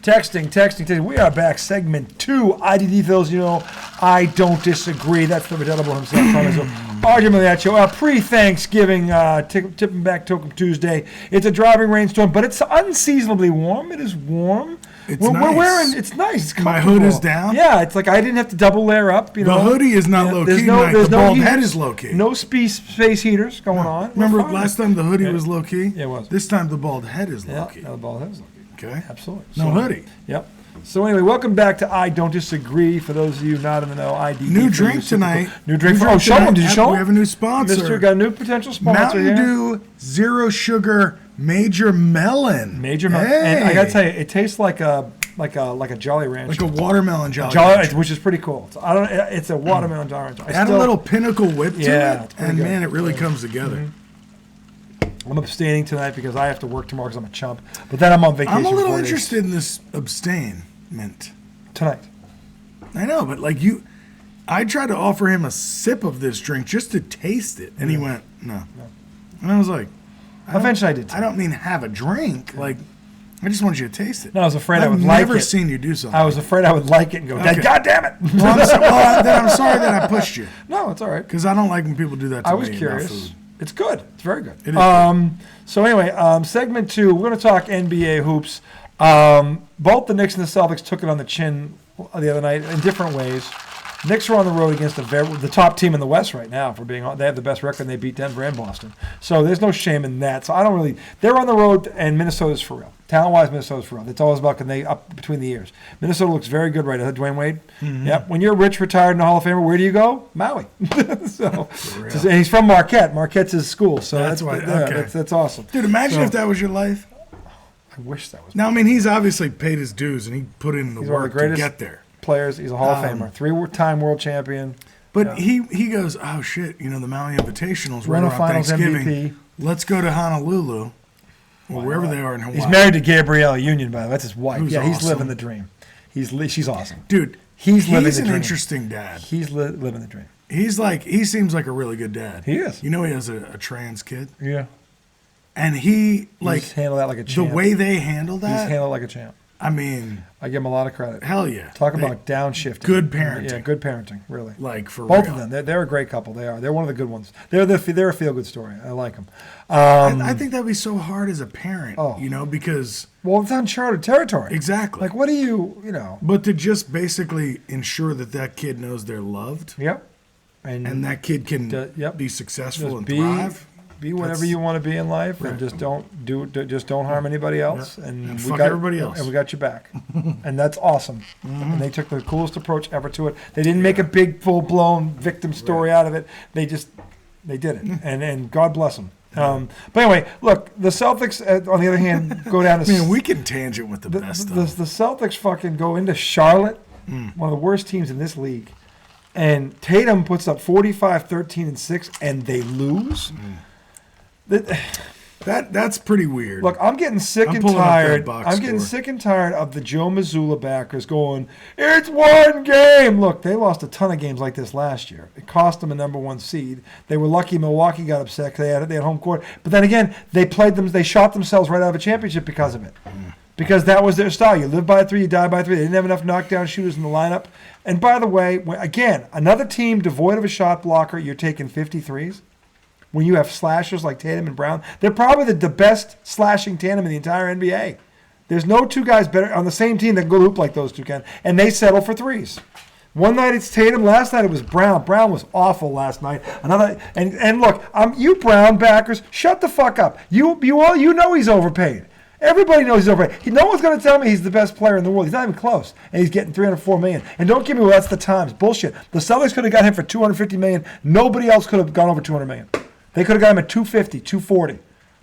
Texting. We are back. Segment 2. IDD Phils, I don't disagree. That's the redoubtable himself. So, argument that show. Pre-Thanksgiving, tipping back Token Tuesday. It's a driving rainstorm, but it's unseasonably warm. It is warm. We're wearing. It's nice. It's my hood is down. Yeah, it's like I didn't have to double layer up. The hoodie is not low key. The bald head is low key. No space heaters going on. Remember last time the hoodie was low key? Yeah, it was. This time the bald head is low key. Yeah, the bald head is low key. Okay. Absolutely. No hoodie. Yep. So anyway, welcome back to I Don't Disagree. For those of you not in the know, IDD. New drink tonight. New drink. Show them. Did you show them? We have a new sponsor. Mister got a new potential sponsor Mountain Dew Zero Sugar Major Melon. Major Melon. Hey. And I got to tell you, it tastes like a Jolly Rancher. Like a watermelon Jolly Rancher. Which is pretty cool. It's a watermelon Jolly Rancher. Add a little pinnacle whip to it, and good. Man, it really comes together. Mm-hmm. I'm abstaining tonight because I have to work tomorrow because I'm a chump. But then I'm on vacation. I'm a little interested in this abstainment. Tonight. I know, but I tried to offer him a sip of this drink just to taste it, and he went, no. And I was like, eventually I did too. I don't mean have a drink. Like, I just want you to taste it. No, I was afraid I would like it. I've never seen you do something. I was afraid I would like it and go, okay. God damn it. Well, then I'm sorry that I pushed you. No, it's all right. Because I don't like when people do that to me. I was curious. It's good. It's very good. It is so anyway, segment 2, we're going to talk NBA hoops. Both the Knicks and the Celtics took it on the chin the other night in different ways. Knicks are on the road against the top team in the West right now. They have the best record, and they beat Denver and Boston. So there's no shame in that. So I don't really. They're on the road, and Minnesota's for real. Talent-wise, Minnesota's for real. It's always about can they up between the years. Minnesota looks very good right now. Dwayne Wade. Mm-hmm. Yep. When you're rich, retired, and a Hall of Famer, where do you go? Maui. And he's from Marquette. Marquette's his school. So that's why. Okay. That's awesome. Dude, imagine if that was your life. I wish that was. Now, I mean, he's obviously paid his dues, and he put in the work to get there. Players. He's a Hall of Famer. 3-time world champion. But he goes, oh, shit, the Maui Invitational's right around Finals Thanksgiving. MVP. Let's go to Honolulu or wherever they are in Hawaii. He's married to Gabrielle Union, by the way. That's his wife. Who's he's awesome. living the dream. She's awesome. Dude, he's living the dream. He's an interesting dad. He's living the dream. He seems like a really good dad. He is. He has a trans kid. Yeah. And he's handled that like a champ. The way they handle that. He's handled like a champ. I mean, I give him a lot of credit. Hell yeah. Talk about downshifting. Good parenting. Yeah, good parenting, really. Like, for both real. of them. They're a great couple. They are. They're one of the good ones. They're a feel-good story. I like them. I think that'd be so hard as a parent, because... Well, it's uncharted territory. Exactly. Like, what do you. But to just basically ensure that kid knows they're loved. Yep. And that kid can be successful and thrive. Be whatever you want to be in life, and just don't harm anybody else, and fuck everybody else, and we got your back, and that's awesome. Mm-hmm. And they took the coolest approach ever to it. They didn't make a big full blown victim story out of it. They did it, and God bless them. But anyway, look, the Celtics, on the other hand, go down to... I mean, we can tangent with the best stuff. The Celtics fucking go into Charlotte, one of the worst teams in this league, and Tatum puts up 45, 13, and 6, and they lose. That's pretty weird. Look, I'm getting sick and tired. I'm getting sick and tired of the Joe Mazzula backers going, it's one game. Look, they lost a ton of games like this last year. It cost them a number 1 seed. They were lucky Milwaukee got upset because they had home court. But then again, they shot themselves right out of a championship because of it. Because that was their style. You live by 3, you die by 3. They didn't have enough knockdown shooters in the lineup. And by the way, again, another team devoid of a shot blocker, you're taking 53s. When you have slashers like Tatum and Brown, they're probably the best slashing tandem in the entire NBA. There's no two guys better on the same team that can go hoop like those two can, and they settle for 3s. One night it's Tatum, last night it was Brown. Brown was awful last night. And look, you Brown backers, shut the fuck up. You know he's overpaid. Everybody knows he's overpaid. No one's going to tell me he's the best player in the world. He's not even close, and he's getting $304 million. And don't give me that's the Times bullshit. The Celtics could have got him for $250 million. Nobody else could have gone over $200 million. They could have got him at $250, $240.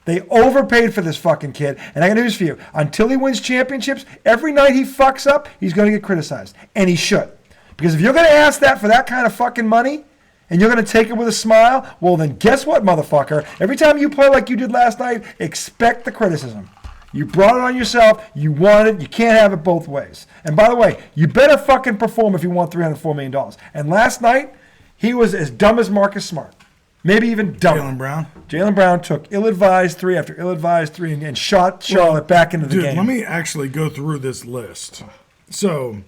They overpaid for this fucking kid. And I got news for you. Until he wins championships, every night he fucks up, he's going to get criticized. And he should. Because if you're going to ask that for that kind of fucking money, and you're going to take it with a smile, well then guess what, motherfucker? Every time you play like you did last night, expect the criticism. You brought it on yourself. You want it. You can't have it both ways. And by the way, you better fucking perform if you want $304 million. And last night, he was as dumb as Marcus Smart. Maybe even dumber. Jaylen Brown took ill-advised three after ill-advised three and shot Charlotte back into the game. Let me actually go through this list. So,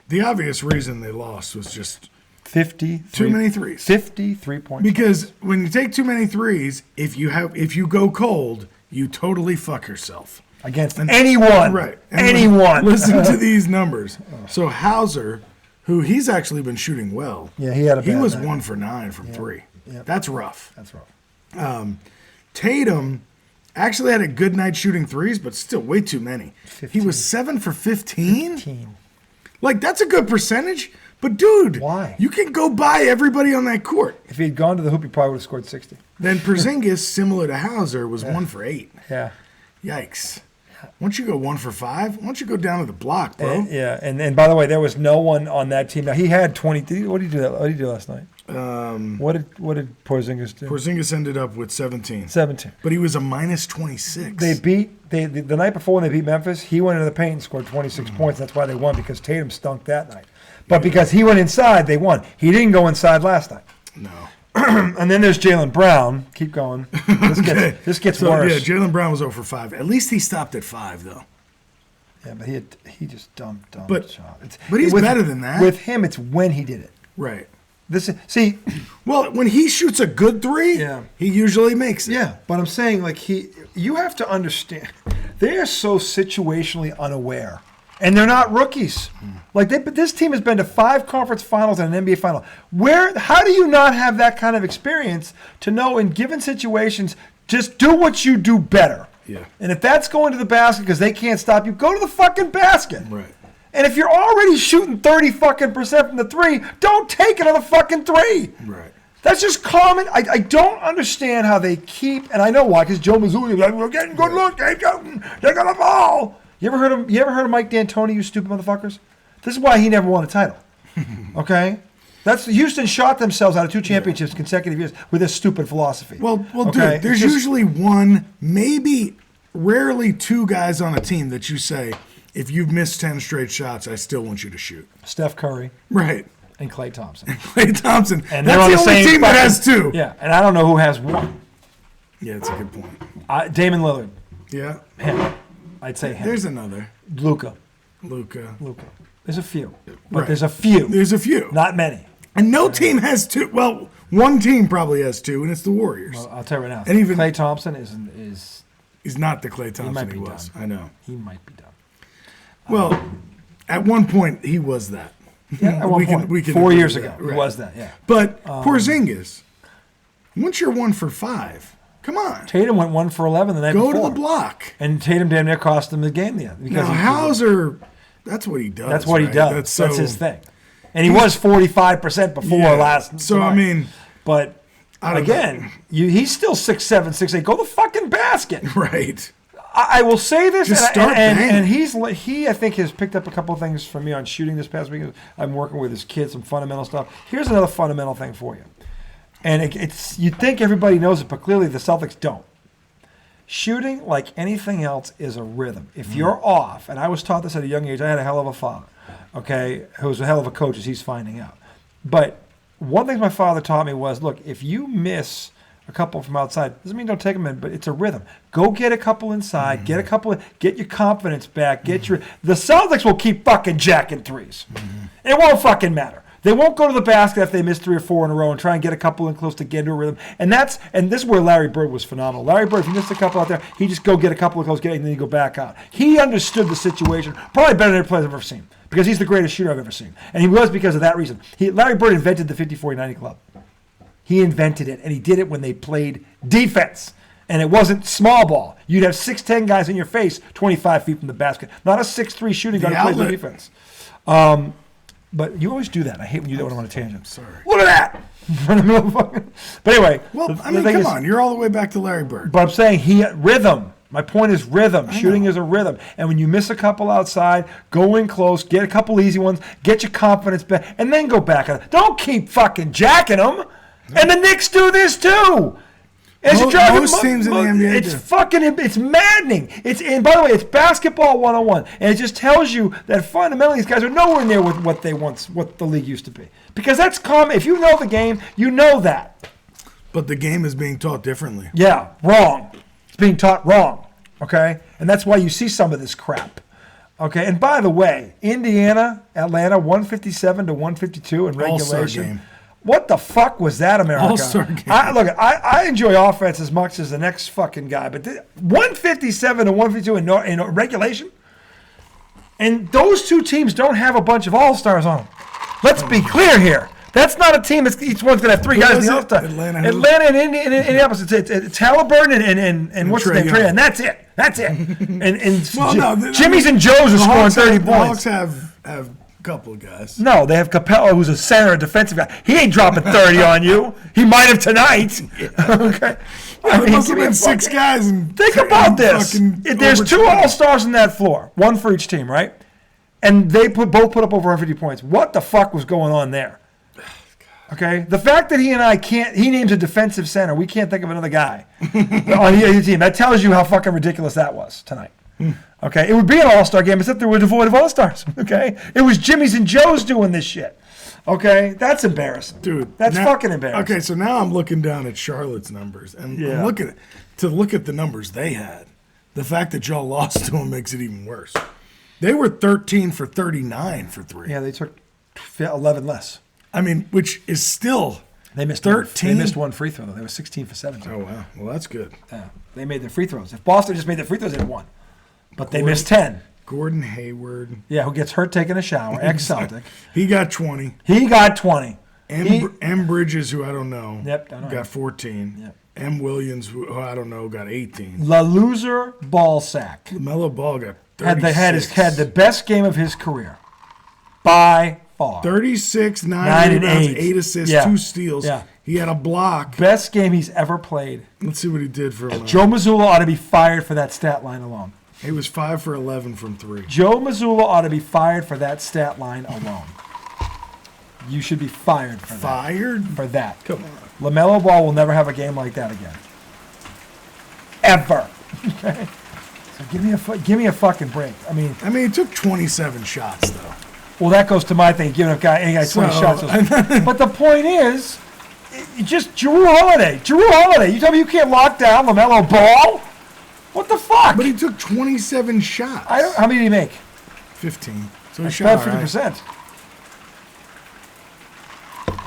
the obvious reason they lost was just 53 too many threes. 53 points. Because when you take too many threes, if you go cold, you totally fuck yourself. Against anyone. Right. Anyone. Listen to these numbers. So Hauser, who he's actually been shooting well. Yeah, he was night. 1 for 9 from 3. Yep. That's rough. That's rough. Tatum actually had a good night shooting threes, but still way too many. 15. He was 7 for 15. 15. Like, that's a good percentage. But, dude, why? You can go by everybody on that court. If he had gone to the hoop, he probably would have scored 60. Then Porzingis, similar to Hauser, was 1 for 8. Yeah. Yikes. Once you go 1 for 5, why don't you go down to the block, bro? And by the way, there was no one on that team. Now, he had 20. What did he do last night? What did Porzingis do? Porzingis ended up with 17. 17. But he was a minus 26. The night before when they beat Memphis, he went into the paint and scored 26 points. That's why they won, because Tatum stunk that night. But because he went inside, they won. He didn't go inside last night. No. And then there's Jaylen Brown. Keep going. This gets worse. Yeah, Jaylen Brown was 0 for 5. At least he stopped at 5, though. Yeah, but he just dumped shot. But he's better than that. With him, it's when he did it. Right. Well, when he shoots a good 3, he usually makes it. Yeah, but I'm saying, you have to understand, they are so situationally unaware. And they're not rookies. But this team has been to 5 conference finals and an NBA final. How do you not have that kind of experience to know in given situations, just do what you do better? Yeah. And if that's going to the basket because they can't stop you, go to the fucking basket. Right. And if you're already shooting 30% from the 3, don't take another fucking 3. Right. That's just common. I don't understand how they keep, and I know why, because Joe Mazzula, we're getting good look, keep shooting, they got the ball. You ever heard of Mike D'Antoni, you stupid motherfuckers? This is why he never won a title. Okay? Houston shot themselves out of 2 championships consecutive years with this stupid philosophy. Well, okay? Dude, there's usually one, maybe rarely 2 guys on a team that you say, if you've missed 10 straight shots, I still want you to shoot. Steph Curry. Right. And Klay Thompson. And that's the only team that has 2. Yeah, and I don't know who has 1. Yeah, that's a good point. Damon Lillard. Yeah. Him. I'd say him. There's another. Luka. There's a few. But there's a few. There's a few. Not many. And no team has 2. Well, one team probably has 2, and it's the Warriors. Well, I'll tell you right now. And even Klay Thompson He's not the Klay Thompson he was. Done. I know. He might be done. Well, at one point, he was that. Yeah, at one point. We can 4 years ago, right. he was that, yeah. But Porzingis, once you're 1 for 5, come on. Tatum went 1 for 11 the night before. Go to the block. And Tatum damn near cost him the game there. Now, Hauser, that's what he does. That's what right? he does. That's his thing. And he was 45% before last. So, tonight. I mean. But, again, he's still 6'7", 6'8". Go to the fucking basket. Right. I will say this, and he I think has picked up a couple of things from me on shooting this past week. I'm working with his kids, some fundamental stuff. Here's another fundamental thing for you, and it's you'd think everybody knows it, but clearly the Celtics don't. Shooting, like anything else, is a rhythm. If you're off, and I was taught this at a young age, I had a hell of a father, okay, who was a hell of a coach, as he's finding out. But one thing my father taught me was, look, if you miss a couple from outside, doesn't mean don't take them in, but it's a rhythm. Go get a couple inside, get your confidence back, the Celtics will keep fucking jacking 3s. It won't fucking matter. They won't go to the basket if they miss 3 or 4 in a row and try and get a couple in close to get into a rhythm. And this is where Larry Bird was phenomenal. Larry Bird, if he missed a couple out there, he'd just go get a couple of close, and then he'd go back out. He understood the situation probably better than any player I've ever seen, because he's the greatest shooter I've ever seen. And he was because of that reason. Larry Bird invented the 50-40-90 club. He invented it, and he did it when they played defense. And it wasn't small ball. You'd have 6'10" guys in your face 25 feet from the basket. Not a 6'3" shooting guy who plays the defense. But you always do that. I hate when you do that when I'm on a tangent. Sorry. Look at that! But anyway. Well, come on. You're all the way back to Larry Bird. But I'm saying rhythm. My point is rhythm. Shooting is a rhythm. And when you miss a couple outside, go in close, get a couple easy ones, get your confidence back, and then go back. Don't keep fucking jacking them. And the Knicks do this too. Most teams in the NBA do. It's maddening. And by the way, it's basketball 101. And it just tells you that fundamentally these guys are nowhere near with what the league used to be. Because that's common. If you know the game, you know that. But the game is being taught differently. Yeah, wrong. It's being taught wrong. Okay? And that's why you see some of this crap. Okay? And by the way, Indiana, Atlanta, 157 to 152 in regulation. All-star game. What the fuck was that, America? All-star game. I enjoy offense as much as the next fucking guy, but 157 to 152 in regulation? And those two teams don't have a bunch of all-stars on them. Let's be clear here. That's not a team that's each one's going to have three guys in the all-star. Atlanta and Indianapolis. It's Halliburton and what's his name? Trey, and that's it. That's it. And Jimmy's and Joe's are scoring 30 points. The Hawks have a couple of guys. No, they have Capella, who's a center, a defensive guy. He ain't dropping 30 on you. He might have tonight. Okay. There must have been 6 guys. Think about this. There's 2 all-stars in that floor, one for each team, right? And they both put up over 150 points. What the fuck was going on there? Okay, the fact that he and I can't, he names a defensive center. We can't think of another guy on the team. That tells you how fucking ridiculous that was tonight. Okay, it would be an all-star game except they were devoid of all-stars. Okay, it was Jimmy's and Joe's doing this shit. Okay, that's embarrassing, dude. That's fucking embarrassing. Okay, so now I'm looking down at Charlotte's numbers and I'm looking at the numbers they had. The fact that y'all lost to them makes it even worse. They were 13 for 39 for 3. Yeah, they took 11 less. I mean, which is still they missed 13. They missed one free throw though. They were 16 for 17. Oh wow, well that's good. Yeah, they made their free throws. If Boston just made their free throws, they'd have won. But they missed 10. Gordon Hayward. Yeah, who gets hurt taking a shower? Ex-Celtic. He got 20. He got 20. M. Bridges, who I don't know, got 14. Yep. M. Williams, who I don't know, got 18. La loser ball sack. LaMelo Ball got 36. Had the best game of his career. By far. 36, 9 rebounds, 8 assists, 2 steals. Yeah. He had a block. Best game he's ever played. Let's see what he did for him. Joe Mazzula ought to be fired for that stat line alone. He was 5 for 11 from 3. Joe Mazzula ought to be fired for that stat line alone. You should be fired for that. Fired? For that. Come on. LaMelo Ball will never have a game like that again. Ever. Okay? So give me a fucking break. I mean, he took 27 shots, though. Well, that goes to my thing, giving a guy 20 shots. But the point is, just Jrue Holiday. You tell me you can't lock down LaMelo Ball? What the fuck? But he took 27 shots. How many did he make? 15. So he shot about 50%.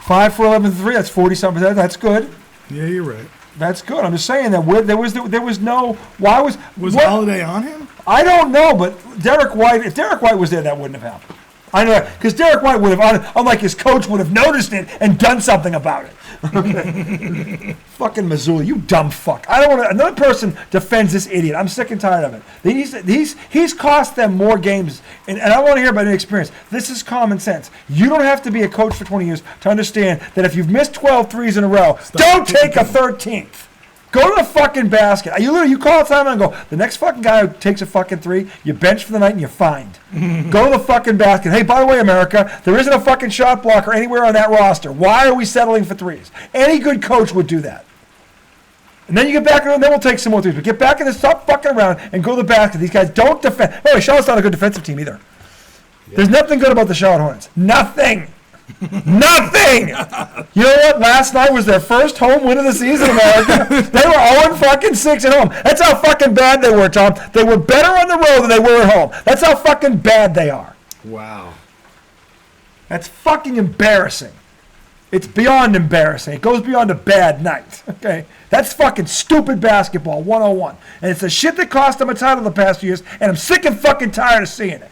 5 for 11 3. That's 40-something. That's good. Yeah, you're right. That's good. I'm just saying that there was no. Why was Holiday on him? I don't know, but Derek White. If Derek White was there, that wouldn't have happened. I know, because Derek White would have, unlike his coach, would have noticed it and done something about it. Okay. Fucking Mazzula, you dumb fuck. I don't want to. Another person defends this idiot. I'm sick and tired of it. He's cost them more games, and I don't want to hear about any experience. This is common sense. You don't have to be a coach for 20 years to understand that if you've missed 12 threes in a row, don't take a 13th. Go to the fucking basket. You call a timeout and go, the next fucking guy who takes a fucking 3, you bench for the night and you're fined. Go to the fucking basket. Hey, by the way, America, there isn't a fucking shot blocker anywhere on that roster. Why are we settling for 3s? Any good coach would do that. And then you get back in, and then we'll take some more 3s. But get back in this, stop fucking around and go to the basket. These guys don't defend. By the way, Charlotte's not a good defensive team either. Yeah. There's nothing good about the Charlotte Hornets. Nothing. Nothing. You know what? Last night was their first home win of the season, America. They were 0-6 at home. That's how fucking bad they were, Tom. They were better on the road than they were at home. That's how fucking bad they are. Wow. That's fucking embarrassing. It's beyond embarrassing. It goes beyond a bad night. Okay? That's fucking stupid basketball 101. And it's the shit that cost them a title the past few years, and I'm sick and fucking tired of seeing it.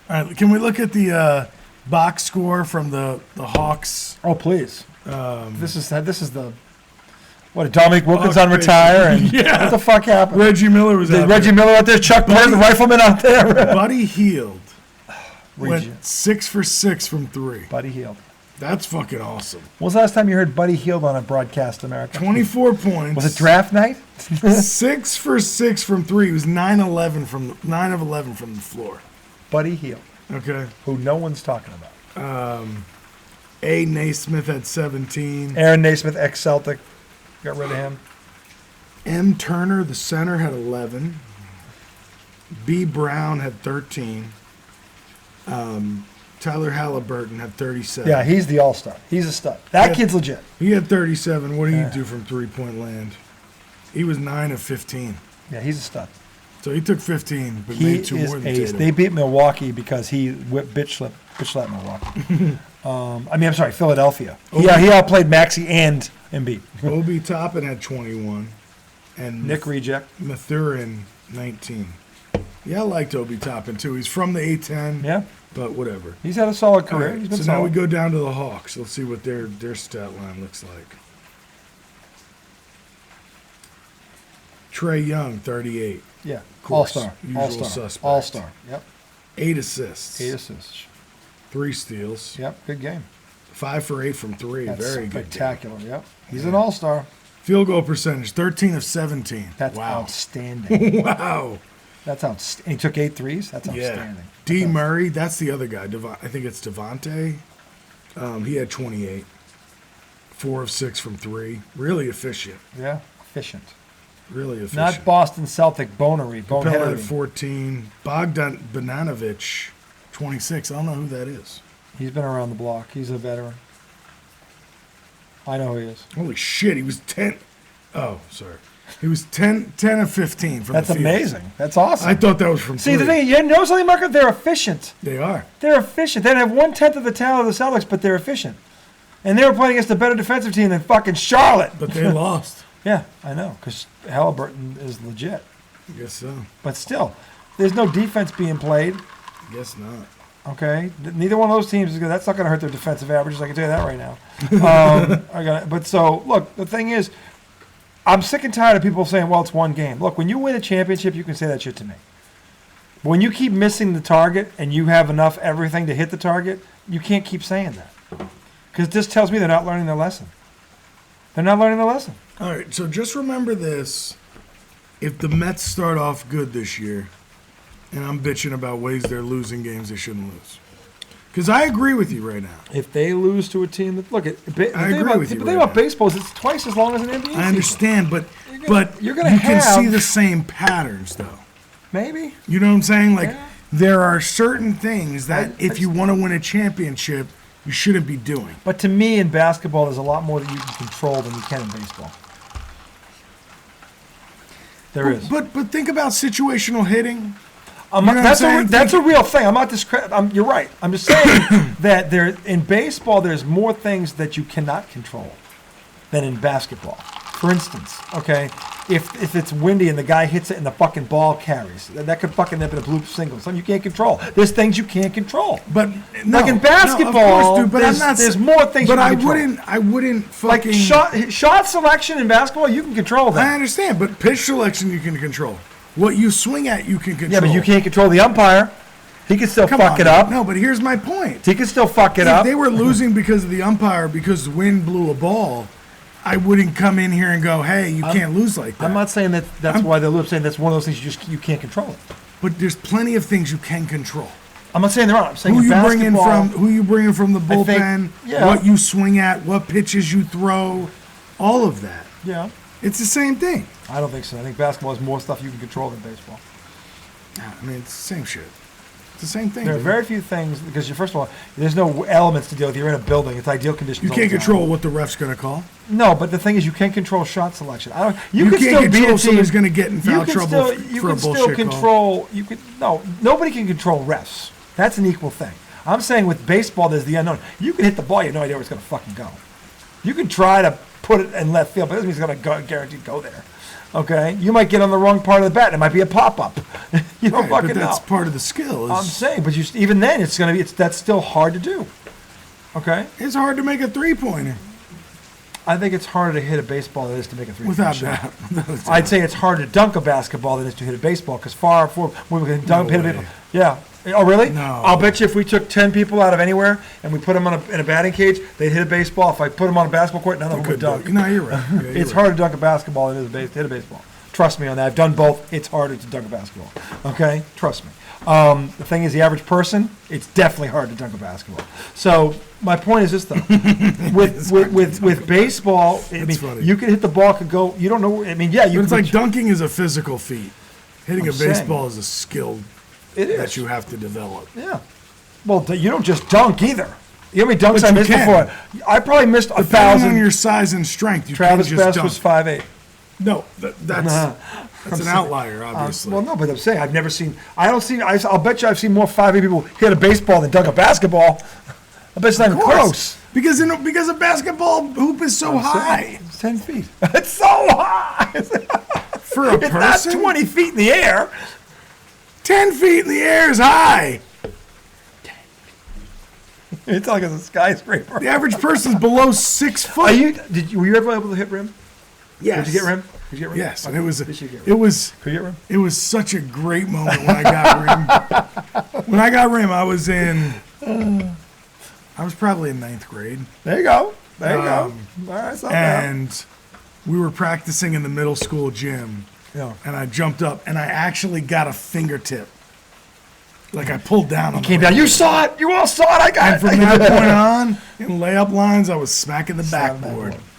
All right, can we look at the box score from the Hawks? Oh, please. This is the Dominic Wilkins retire, and what the fuck happened? Reggie Miller was out Reggie Miller out there, Chuck Berry, the rifleman out there. Buddy Hield went 6 for 6 from 3. Buddy Hield. That's fucking awesome. When was the last time you heard Buddy Hield on a broadcast, America? 24 points. Was it draft night? 6 for 6 from 3. He was 9 of 11 from the floor. Buddy Hield. Okay. Who no one's talking about. A. Naismith had 17. Aaron Naismith, ex-Celtic. Got rid of him. M. Turner, the center, had 11. B. Brown had 13. Tyler Halliburton had 37. Yeah, he's the all-star. He's a stud. That kid's legit. He had 37. What do you do from three-point land? He was 9 of 15. Yeah, he's a stud. So he took 15, but He made 2 is more than ace. Tatum. They beat Milwaukee because he bitch slapped Milwaukee. I'm sorry, Philadelphia. Yeah, he outplayed Maxey and Embiid. Obi Toppin had 21. And Nick Reject. Mathurin, 19. Yeah, I liked Obi Toppin, too. He's from the A-10. Yeah. But whatever. He's had a solid career. Right, He's been so solid. now we go down to the Hawks. Let's see what their stat line looks like. Trae Young, 38. Yeah. course, All-star. usual All-star. suspect. All-star. Yep. 8 assists. 8 assists. 3 steals. Yep. Good game. 5 for 8 from 3. That's Very good. spectacular. Yep. He's an all-star. Field goal percentage, 13 of 17. That's wow. outstanding. Wow. That's outstanding. He took 8 threes. That's outstanding. D. Murray, that's the other guy. I think it's Devontae. He had 28. 4 of 6 from 3. Really efficient. Yeah. Efficient. Really efficient. Not Boston Celtic bonery. Capella had Boneheadery. 14. Bogdan Bogdanovic, 26. I don't know who that is. He's been around the block. He's a veteran. I know who he is. Holy shit, he was 10. Oh, sorry. He was 10 of 15 from That's the field. amazing. That's awesome. I thought that was from See, the 3. thing, you know something, Marco? They're efficient. They are. They're efficient. They don't have 1/10 of the talent of the Celtics, but they're efficient. And they were playing against a better defensive team than fucking Charlotte. But they lost. Yeah, I know, because Halliburton is legit. I guess so. But still, there's no defense being played. Guess not. Okay, neither one of those teams is good. That's not going to hurt their defensive averages. I can tell you that right now. But so look, the thing is, I'm sick and tired of people saying, "Well, it's one game." Look, when you win a championship, you can say that shit to me. When you keep missing the target and you have enough everything to hit the target, you can't keep saying that, because this tells me they're not learning their lesson. They're not learning their lesson. All right, so just remember this. If the Mets start off good this year, and I'm bitching about ways they're losing games they shouldn't lose. Because I agree with you right now. If they lose to a team that I agree with you The right thing about now. baseball is it's twice as long as an NBA season. I understand, but you're gonna you can have- see the same patterns, though. Maybe. You know what I'm saying? Like, Yeah. there are certain things that I if you want to win a championship, you shouldn't be doing. But to me, in basketball, there's a lot more that you can control than you can in baseball. There is. But think about situational hitting. You know what I'm That's saying? a real thing. I'm not discrediting. You're right. I'm just saying that in baseball, there's more things that you cannot control than in basketball. For instance, okay, if it's windy and the guy hits it and the fucking ball carries, that could fucking end up in a blue single. Something you can't control. There's things you can't control. But no, Like in no, basketball, of course, dude, but there's more things But you can control. I wouldn't Like fucking. shot selection in basketball, you can control that. I understand, but pitch selection you can control. What you swing at, you can control. Yeah, but you can't control the umpire. He can still Come fuck on, it up. No, but here's my point. He can still fuck it If up. they were losing because of the umpire, because the wind blew a ball, I wouldn't come in here and go, "Hey, you can't lose like that." I'm not saying that's why they're losing. I'm saying that's one of those things you can't control it. But there's plenty of things you can control. I'm not saying they're not. I'm saying Who in basketball, you bring in from the I think- bullpen, yeah. what you swing at, what pitches you throw, all of that. Yeah, It's the same thing. I don't think so. I think basketball has more stuff you can control than baseball. I mean, it's the same shit. It's the same thing. There are dude. very few things because first of all, there's no elements to deal with. You're in a building. It's ideal conditions. You all can't the time. control what the ref's going to call. No, but the thing is, you can control shot selection. You You can can't still beat control a team. somebody's going to get in foul You can trouble still, for you a can still bullshit control. You can nobody can control refs. That's an equal thing. I'm saying with baseball, there's the unknown. You can hit the ball, you have no idea where it's going to fucking go. You can try to put it in left field, but it doesn't mean it's going to guaranteed go there. Okay, you might get on the wrong part of the bat. It might be a pop up. You don't Right, fucking but that's know. part of the skill. I'm saying, but even then, it's going to be. That's still hard to do. Okay, It's hard to make a three-pointer. I think it's harder to hit a baseball than it is to make a three-point Without shot. that. Without a doubt. I'd say it's harder to dunk a basketball than it is to hit a baseball because when we can dunk, hit a way. baseball. Yeah. Oh, really? No. I'll bet you if we took 10 people out of anywhere and we put them in a batting cage, they'd hit a baseball. If I put them on a basketball court, none of them would Good dunk. dunk. No, you're right. Yeah, you're It's right. harder to dunk a basketball than it is to hit a baseball. Trust me on that. I've done both. It's harder to dunk a basketball. Okay? Trust me. The thing is, the average person, it's definitely hard to dunk a basketball. So my point is this, though. with baseball, I mean, funny. you can hit the ball, could go, you don't know, I mean, yeah, you But it's can like dunking is a physical feat. Hitting I'm a baseball is a skill it is. that you have to develop. Yeah. Well, you don't just dunk either. You know how many dunks But I you missed can. before? I probably missed Depending 1,000. on your size and strength, you Travis can't just Best dunk. was 5'8". No, that's an outlier, obviously. Well, no, but I'm saying I've never seen. I'll bet you I've seen more 5'8" people hit a baseball than dunk a basketball. I bet it's not even close. Because a basketball hoop is so high. It's 10 feet. It's so high. For a It's person? not 20 feet in the air. 10 feet in the air is high. It's like it's a skyscraper. The average person's below 6 foot. Were you ever able to hit rim? Yes. Did you get rim? Did you get rim? Yes, and Okay. it was Did you get rim? Could you get rim? it was such a great moment when I got rim. When I got rim, I was probably in 9th grade. There you go. There you go. All right, it's not bad. And we were practicing in the middle school gym. Yeah. And I jumped up and I actually got a fingertip. Like I pulled down on Came down. You saw it. You all saw it. I got And from that point on, in layup lines, I was smacking the Slapping backboard. backboard.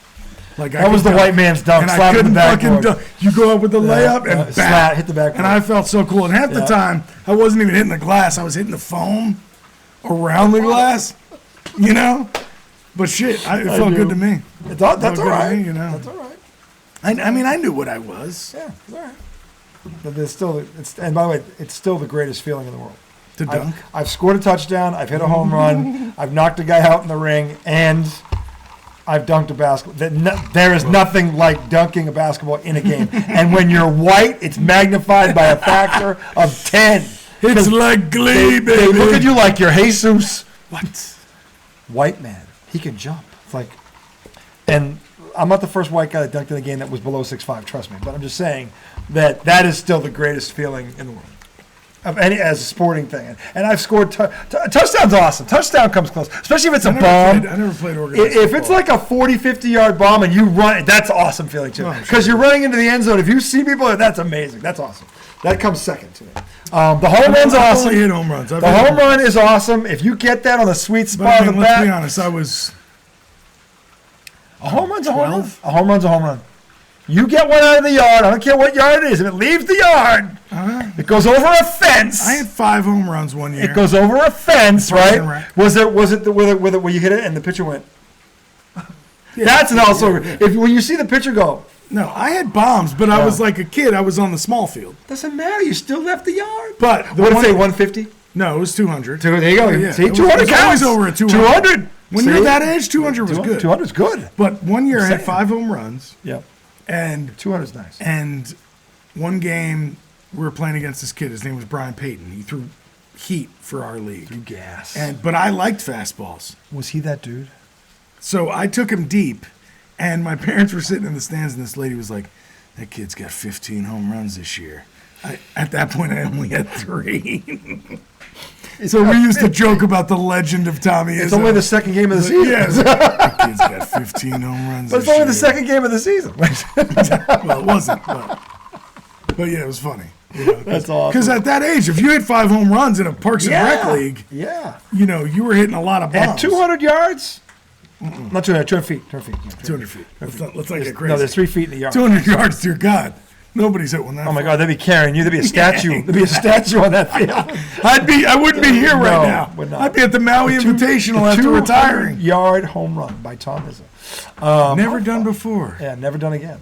Like That was the white man's dunk. And I Slapping couldn't the fucking backboard. dunk. You go up with the layup and bam, hit the backboard. And I felt so cool. And half the time, I wasn't even hitting the glass. I was hitting the foam around the glass, you know? But shit, it felt good to me. That's all good to right. me, you know. That's all right. I mean, I knew what I was. Yeah, it's all right. But and by the way, it's still the greatest feeling in the world. To dunk? I've scored a touchdown. I've hit a home run. I've knocked a guy out in the ring, and I've dunked a basketball. There is nothing like dunking a basketball in a game. And when you're white, it's magnified by a factor of 10. It's like Glee, They baby. look at you like you're Jesus. What? White man. He can jump. It's like, and I'm not the first white guy that dunked in a game that was below 6'5", trust me. But I'm just saying that is still the greatest feeling in the world. Of any as a sporting thing, and I've scored touchdown's awesome. Touchdown comes close, especially if it's a bomb. I never played organized If it's like a 40, 50-yard bomb and you run it, that's awesome feeling too. Because you're running into the end zone. If you see people, that's amazing. That's awesome. That comes second to me. The home run's I've awesome. only hit home runs. The home run is awesome. If you get that on the sweet spot of the let's be bat, honest. I was a home run's a home run. 12? A home run's a home run. You get one out of the yard. I don't care what yard it is. If it leaves the yard, it goes over a fence. I had 5 home runs one year. It goes over a fence, Right. right? Was it where you hit it and the pitcher went? Yeah, That's an also. If when you see the pitcher go, No, I had bombs, but I was like a kid. I was on the small field. doesn't matter. You still left the yard. But What did it say? 150. No, it was 200. There you go. Yeah. See, It was- 200 it was always counts. over at 200. 200. When you're that age, 200 was good. 200 is good. But one year I had Same. 5 home runs, Yeah. and 200 is nice. and one game we were playing against this kid. His name was Brian Payton. He threw heat for our league. Gas. But I liked fastballs. Was he that dude? So I took him deep, and my parents were sitting in the stands, and this lady was like, "That kid's got 15 home runs this year." At that point, I only had 3. So we used to joke about the legend of Tommy Izzo. It's only the second game of the season. Yes, that kid's got 15 home runs But it's this only year. the second game of the season. Well, it wasn't, but yeah, it was funny. You know, That's awesome. Because at that age, if you hit 5 home runs in a Parks and Rec league, Yeah. you know, you were hitting a lot of bombs. At 200 yards? Not 200, 200 feet. 200 feet. 200 feet. Let's not get crazy. No, there's 3 feet in the yard. 200 yards, dear God. Nobody's hit one that Oh my far. God, they'd be carrying you. There'd be a statue. There'd be a statue on that field. I wouldn't be here right No, now. would not. I'd be at the Maui Invitational after retiring. 200-yard home run by Tom Izzo. Never done before. Yeah, never done again.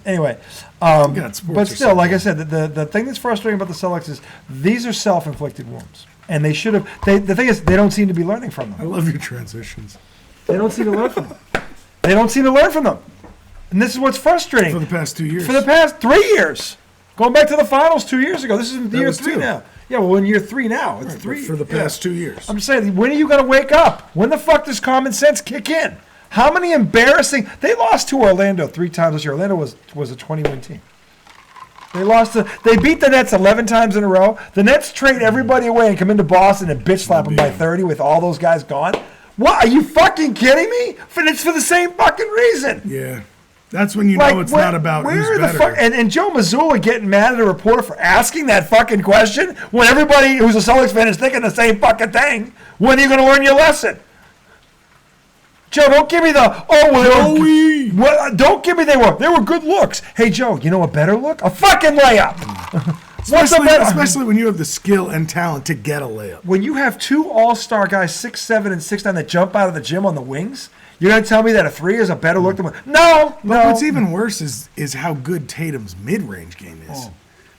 Anyway, God, sports but are still, so like I said, the thing that's frustrating about the Celtics is these are self-inflicted wounds, and they should have. The thing is, they don't seem to be learning from I them. love your transitions. They don't seem to learn from them. They don't seem to learn from them, and this is what's frustrating. For the past 2 years. For the past 3 years, going back to the finals 2 years ago. This is year was 3 2. now. Yeah, well, in year 3 now, it's Right, 3 for the past 2 years. I'm just saying, when are you going to wake up? When the fuck does common sense kick in? How many embarrassing? They lost to Orlando 3 times this year. Orlando was a 20-win team. They beat the Nets 11 times in a row. The Nets trade everybody away and come into Boston and bitch slap them by 30 with all those guys gone. What? Are you fucking kidding me? It's for the same fucking reason. Yeah. That's when you know it's not about who's better. And Joe Mazzula getting mad at a reporter for asking that fucking question when everybody who's a Celtics fan is thinking the same fucking thing. When are you going to learn your lesson? Joe, don't give me don't give me they were good looks. Hey, Joe, you know a better look? A fucking layup. Especially when you have the skill and talent to get a layup. When you have two all-star guys, 6'7" and 6'9", that jump out of the gym on the wings, you're going to tell me that a three is a better look than one? No. What's even worse is how good Tatum's mid-range game is.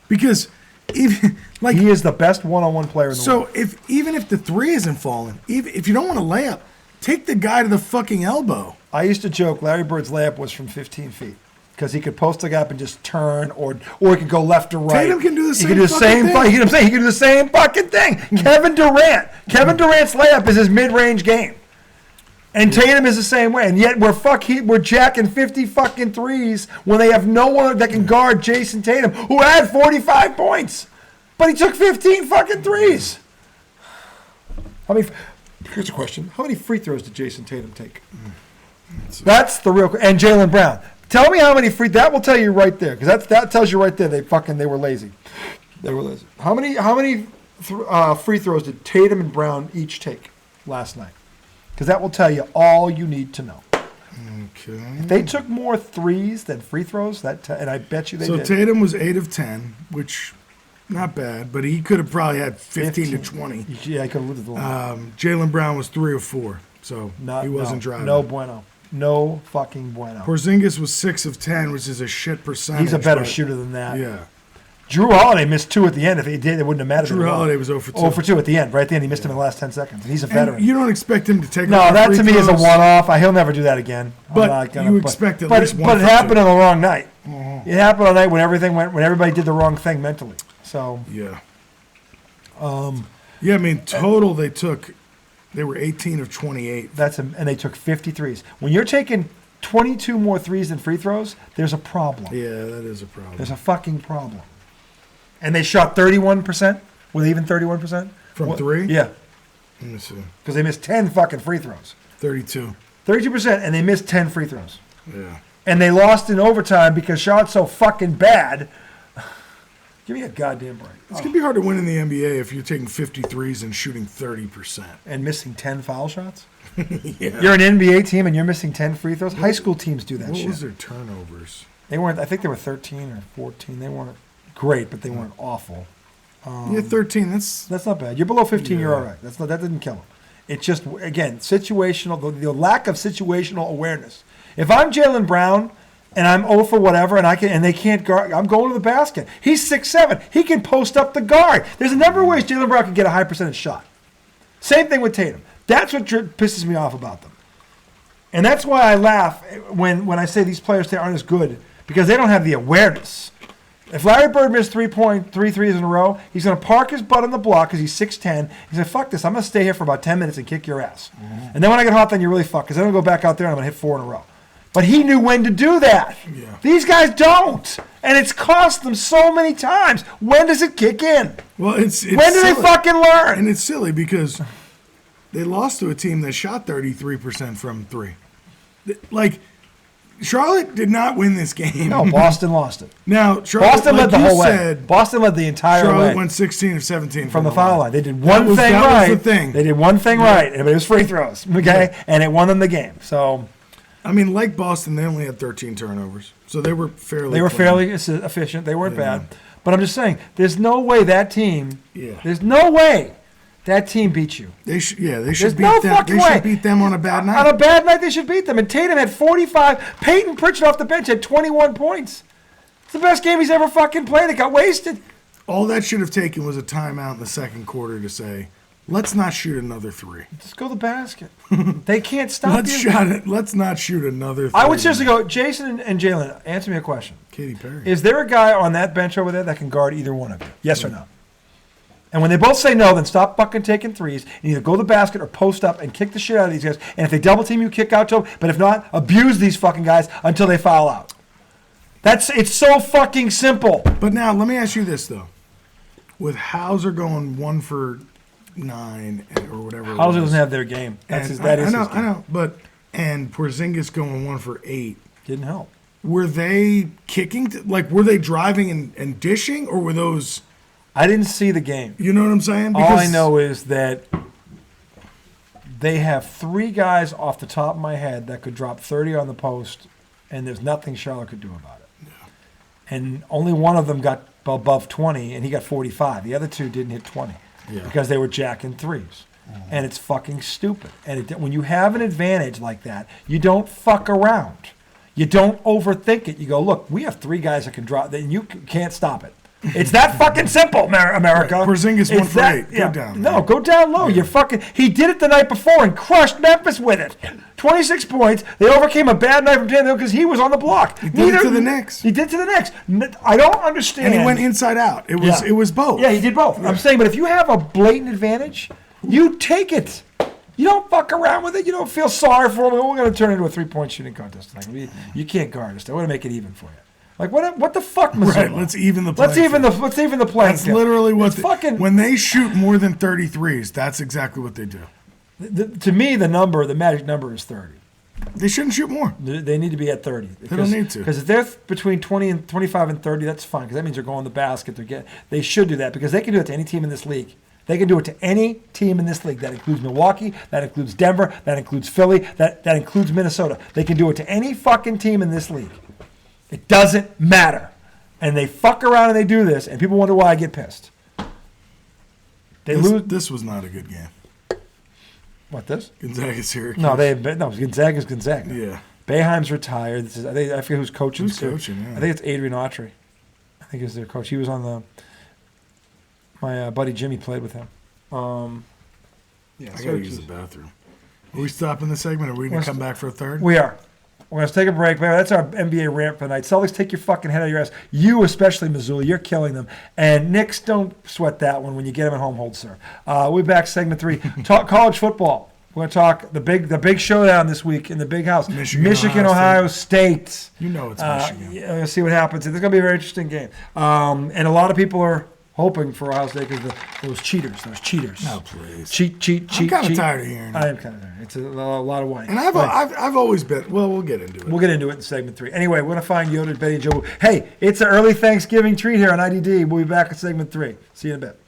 Because even he is the best one-on-one player in the world. So even if the three isn't falling, if you don't want to lay up, take the guy to the fucking elbow. I used to joke Larry Bird's layup was from 15 feet because he could post the guy up and just turn, or he could go left or right. Tatum can do the same thing. You know what I'm saying? He can do the same fucking thing. Kevin Durant's layup is his mid-range game. And Tatum is the same way. And yet we're jacking 50 fucking threes when they have no one that can guard Jason Tatum, who had 45 points. But he took 15 fucking threes. Here's a question. How many free throws did Jason Tatum take? That's the real. And Jaylen Brown. Tell me how many that will tell you right there, because that tells you right there they were lazy. They were lazy. How many free throws did Tatum and Brown each take last night? Because that will tell you all you need to know. Okay. If they took more threes than free throws, and I bet you they did. So Tatum was 8 of 10, which not bad, but he could have probably had 15 to 20. Yeah, I could have lived the line. Jaylen Brown was 3 of 4, so he wasn't driving. No bueno. No fucking bueno. Porzingis was 6 of 10, which is a shit percentage. He's a better shooter than that. Yeah. Jrue Holiday missed 2 at the end. If he did, it wouldn't have mattered. Jrue Holiday was 0 for 2. 0 for 2 at the end. Right at the end, he missed him in the last 10 seconds. And he's a veteran. And you don't expect him to take No, that to me is a one-off. He'll never do that again. But you expect at least one. But it happened on the wrong night. It happened on the night when everybody did the wrong thing mentally. So yeah. I mean, total they were 18 of 28. And they took 53s. When you're taking 22 more threes than free throws, there's a problem. Yeah, that is a problem. There's a fucking problem. And they shot 31%? Were they even 31%? From three? Yeah. Let me see. Because they missed 10 fucking free throws. 32. 32%, and they missed 10 free throws. Yeah. And they lost in overtime because shot's so fucking bad. Give me a goddamn break. It's going to be hard to win in the NBA if you're taking 53s and shooting 30%. And missing 10 foul shots? Yeah. You're an NBA team and you're missing 10 free throws? High school teams do that shit. What was their turnovers? They weren't. I think they were 13 or 14. They weren't great, but they weren't awful. 13. That's not bad. You're below 15. Yeah. You're all right. That didn't kill them. It's just, again, situational. The lack of situational awareness. If I'm Jaylen Brown and I'm 0 for whatever, and they can't guard, I'm going to the basket. He's 6'7". He can post up the guard. There's a number of ways Jaylen Brown can get a high percentage shot. Same thing with Tatum. That's what pisses me off about them. And that's why I laugh when I say these players aren't as good, because they don't have the awareness. If Larry Bird missed 3 threes in a row, he's going to park his butt on the block because he's 6'10". He's going to fuck this. I'm going to stay here for about 10 minutes and kick your ass. Mm-hmm. And then when I get hot, then you're really fucked, because then I'm going to go back out there and I'm going to hit 4 in a row. But he knew when to do that. Yeah. These guys don't. And it's cost them so many times. When does it kick in? Well, it's when do silly. They fucking learn? And it's silly because they lost to a team that shot 33% from 3. Like, Charlotte did not win this game. No, Boston lost it. Now, Charlotte, Boston led the whole way. Boston led the entire way. Charlotte went 16 of 17 from the foul line. They did one thing right. That was the thing. They did one thing right, and it was free throws. Okay, and it won them the game. So, I mean, like Boston, they only had 13 turnovers, so they were fairly. They were fairly efficient. They weren't bad. But I'm just saying, there's no way that team. Yeah. There's no way that team beat you. They should beat them. They way. should beat them on a bad night. On a bad night, they should beat them. And Tatum had 45. Peyton Pritchard off the bench had 21 points. It's the best game he's ever fucking played. It got wasted. All that should have taken was a timeout in the second quarter to say, let's not shoot another 3. Just go to the basket. They can't stop you. Let's not shoot another 3. I would seriously go, Jason and Jaylen, answer me a question. Katy Perry. Is there a guy on that bench over there that can guard either one of you? Yes or no? And when they both say no, then stop fucking taking threes and either go to the basket or post up and kick the shit out of these guys. And if they double team you, kick out to them. But if not, abuse these fucking guys until they foul out. It's so fucking simple. But now, let me ask you this, though. With Hauser going 1 for 9 or whatever. Hauser doesn't have their game. That is his game. I know. And Porzingis going 1 for 8. Didn't help. Were they kicking? Were they driving and dishing? Or were those... I didn't see the game. You know what I'm saying? All I know is that they have 3 guys off the top of my head that could drop 30 on the post, and there's nothing Charlotte could do about it. Yeah. And only one of them got above 20, and he got 45. The other two didn't hit 20 because they were jacking threes. And it's fucking stupid. And when you have an advantage like that, you don't fuck around. You don't overthink it. You go, look, we have 3 guys that can drop, and you can't stop it. It's that fucking simple, America. Right. Porzingis 1 for 8. Go down. No, go down low. You're fucking. He did it the night before and crushed Memphis with it. 26 points. They overcame a bad night from Tannehill because he was on the block. He did it to the Knicks. He did to the Knicks. I don't understand. And he went inside out. It was both. Yeah, he did both. Yeah. I'm saying, but if you have a blatant advantage, you take it. You don't fuck around with it. You don't feel sorry for him. We're going to turn it into a 3-point shooting contest. Like, you can't guard us. I want to make it even for you. Like what the fuck, Mazzula? Right, let's even the playing. Let's even the playing. That's literally what when they shoot more than 33s, that's exactly what they do. To me, the magic number is 30. They shouldn't shoot more. They need to be at 30. They don't need to. Because if they're between 25 and 30, that's fine. Because that means they're going to the basket. They should do that because they can do it to any team in this league. They can do it to any team in this league. That includes Milwaukee. That includes Denver. That includes Philly. That includes Minnesota. They can do it to any fucking team in this league. It doesn't matter. And they fuck around and they do this, and people wonder why I get pissed. This was not a good game. What, this? Gonzaga's here. No, Gonzaga's Gonzaga. Yeah. Boeheim's retired. I forget who's coaching. Who's coaching? Yeah. I think it's Adrian Autry. I think he's their coach. He was on my buddy Jimmy played with him. I got to use the bathroom. Are we stopping the segment? Are we going to come back for a third? We are. We're going to take a break. That's our NBA rant for the night. Celtics, take your fucking head out of your ass. You, especially, Mazzula, you're killing them. And Knicks, don't sweat that one when you get them at home, hold serve. We'll be back, segment 3. Talk college football. We're going to talk the big showdown this week in the big house. Michigan, Ohio State. You know it's Michigan. We'll see what happens. It's going to be a very interesting game. And a lot of people are hoping for Ohio State because those cheaters. No, please. Cheat. I'm kind of tired of hearing it. I am kind of tired. It's a lot of whining. And I've always been. Well, we'll get into it. We'll get into it in segment 3. Anyway, we're going to find Yoda, Betty, and Joe. Hey, it's an early Thanksgiving treat here on IDD. We'll be back in segment 3. See you in a bit.